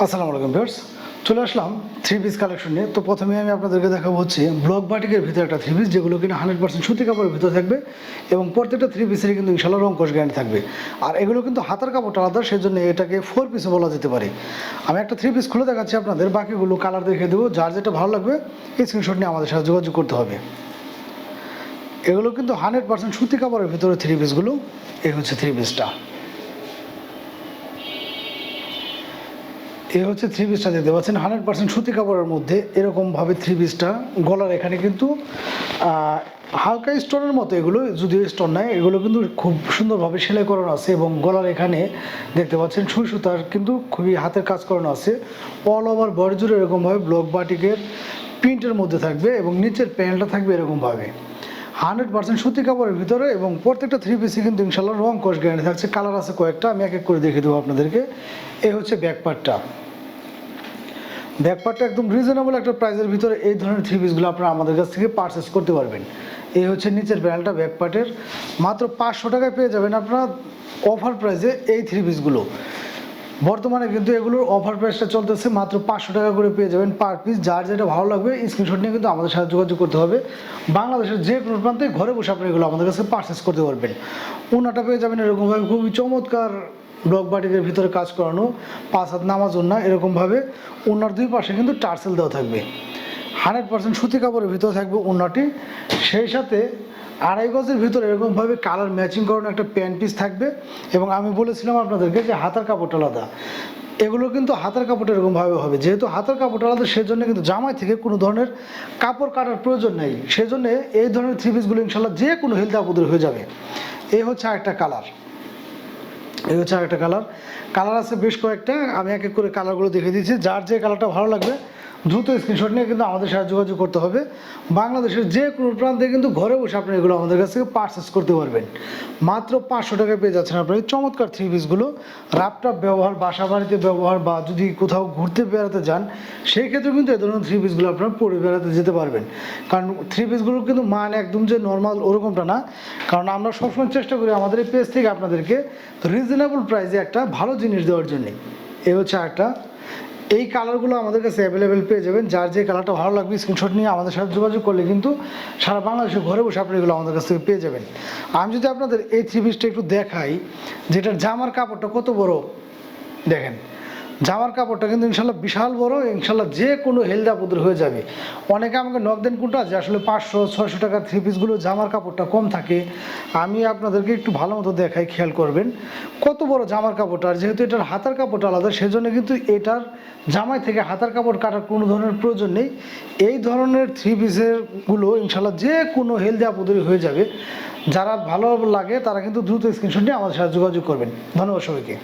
আসসালামু আলাইকুম ভিউয়ার্স, চলে আসলাম থ্রি পিস কালেকশন নিয়ে। তো প্রথমে আমি আপনাদেরকে দেখাবো হচ্ছে ব্লক বাটিকের ভিতরে একটা থ্রি পিস, যেগুলো কিনা 100% সুতি কাপড়ের ভিতরে থাকবে এবং প্রত্যেকটা থ্রি পিসেরই কিন্তু ইনশাল্লাহ রং কস গ্যারান্টি থাকবে। আর এগুলো কিন্তু হাতার কাপড়টা আলাদা, সেজন্য এটাকে 4 পিসও বলা যেতে পারে। আমি একটা থ্রি পিস খুলে দেখাচ্ছি আপনাদের, বাকিগুলো কালার দেখে দেবো। যার যেটা ভালো লাগবে স্ক্রিনশট নিয়ে আমাদের সাথে যোগাযোগ করতে হবে। এগুলো কিন্তু 100% সুতি কাপড়ের ভিতরে থ্রি পিসগুলো। এই হচ্ছে থ্রি পিসটা, এই হচ্ছে থ্রি পিসটা দেখতে পাচ্ছেন 100% সুতি কাপড়ের মধ্যে। এরকমভাবে থ্রি পিসটা গলার এখানে কিন্তু হালকা স্টোনের মতো, এগুলো যদিও স্টোন নাই, এগুলো কিন্তু খুব সুন্দরভাবে সেলাই করানো আছে এবং গলার এখানে দেখতে পাচ্ছেন সুই সুতার কিন্তু খুবই হাতের কাজ করানো আছে। অল ওভার বডি জুড়ে এরকমভাবে ব্লক বাটিকের প্রিন্টের মধ্যে থাকবে এবং নিচের প্যানেলটা থাকবে এরকমভাবে 100% সুতি কাপড়ের ভিতরে। এবং প্রত্যেকটা থ্রি পিসে কিন্তু ইনশাল্লাহ রং কস গ্যারান্টি থাকছে। কালার আছে কয়েকটা, আমি এক এক করে দেখিয়ে দেবো আপনাদেরকে। এই হচ্ছে ব্যাকপার্টটা, ব্যাকপার্টটা একদম রিজনেবল একটা প্রাইসের ভিতরে এই ধরনের থ্রি পিসগুলো আপনারা আমাদের কাছ থেকে পারচেস করতে পারবেন। এই হচ্ছে নিচের প্যানেলটা ব্যাকপার্টের, মাত্র 500 টাকায় পেয়ে যাবেন আপনারা অফার প্রাইসে এই থ্রি পিসগুলো। বর্তমানে কিন্তু এগুলোর অফার প্রাইসটা চলতেছে, মাত্র 500 টাকা করে পেয়ে যাবেন পার পিস। যার যেটা ভালো লাগবে স্ক্রিনশট নিয়ে কিন্তু আমাদের সাথে যোগাযোগ করতে হবে। বাংলাদেশের যে কোনো প্রান্তে ঘরে বসে আপনি এগুলো আমাদের কাছে পারচেস করতে পারবেন। ওনাটা পেয়ে যাবেন এরকমভাবে খুবই চমৎকার ব্লক বাটিকের ভিতরে কাজ করানো, 5 হাত নামাজ ওড়না এরকমভাবে। ওনার দুই পাশে কিন্তু টার্সেল দেওয়া থাকবে, 100% সুতি কাপড়ের ভিতরে থাকবে ওড়নাটি। সেই সাথে 2.5 গজের ভিতরে এরকমভাবে কালার ম্যাচিং করানো একটা প্যান্ট পিস থাকবে। এবং আমি বলেছিলাম আপনাদেরকে যে হাতার কাপড়টা আলাদা, এগুলো কিন্তু হাতার কাপড়টা এরকমভাবে হবে। যেহেতু হাতার কাপড়টা আলাদা, সেজন্য কিন্তু জামাই থেকে কোনো ধরনের কাপড় কাটার প্রয়োজন নেই। সেজন্য এই ধরনের থ্রি পিসগুলো ইনশাল্লাহ যে কোনো হেলথ আপদের হয়ে যাবে। এই হচ্ছে আরেকটা কালার, এই হচ্ছে আরেকটা কালার। কালার আছে বেশ কয়েকটা, আমি এক এক করে কালারগুলো দেখে দিচ্ছি। যার যে কালারটা ভালো লাগবে দ্রুত স্ক্রিনশট নিয়ে কিন্তু আমাদের সাথে যোগাযোগ করতে হবে। বাংলাদেশের যে কোনো প্রান্তে কিন্তু ঘরে বসে আপনি এগুলো আমাদের কাছ থেকে পারচেস করতে পারবেন। মাত্র 500 টাকায় পেয়ে যাচ্ছেন আপনার এই চমৎকার থ্রি পিসগুলো। রাপটাপ ব্যবহার, বাসা বাড়িতে ব্যবহার, বা যদি কোথাও ঘুরতে বেড়াতে যান সেই ক্ষেত্রে কিন্তু এই ধরনের থ্রি পিসগুলো আপনারা পরে বেড়াতে যেতে পারবেন। কারণ থ্রি পিসগুলো কিন্তু মান একদম যে নর্মাল ওরকমটা না, কারণ আমরা সবসময় চেষ্টা করি আমাদের এই পেজ থেকে আপনাদেরকে রিজনেবল প্রাইসে একটা ভালো জিনিস দেওয়ার জন্যে। এই হচ্ছে একটা, এই কালারগুলো আমাদের কাছে অ্যাভেলেবেল পেয়ে যাবেন। যার যে কালারটা ভালো লাগবে স্ক্রিনশট নিয়ে আমাদের সাথে যোগাযোগ করলে কিন্তু সারা বাংলাদেশে ঘরে বসে আপনি এগুলো আমাদের কাছ থেকে পেয়ে যাবেন। আমি যদি আপনাদের এই থ্রি পিসটা একটু দেখাই, যেটার জামার কাপড়টা কত বড় দেখেন, জামার কাপড়টা কিন্তু ইনশাল্লাহ বিশাল বড়, ইনশাল্লাহ যে কোনো হেলদি আপদের হয়ে যাবে। অনেকে আমাকে নক দেন কোনটা যে আসলে 500-600 টাকার থ্রি পিসগুলো জামার কাপড়টা কম থাকে। আমি আপনাদেরকে একটু ভালো মতো দেখাই, খেয়াল করবেন কত বড় জামার কাপড়টা। আর যেহেতু এটার হাতার কাপড়টা আলাদা, সেজন্য কিন্তু এটার জামাই থেকে হাতার কাপড় কাটার কোনো ধরনের প্রয়োজন নেই। এই ধরনের থ্রি পিসেরগুলো ইনশাল্লাহ যে কোনো হেলদি আপদের হয়ে যাবে। যারা ভালো লাগে তারা কিন্তু দ্রুত স্ক্রিনশট নিয়ে আমাদের সাথে যোগাযোগ করবেন। ধন্যবাদ সবাইকে।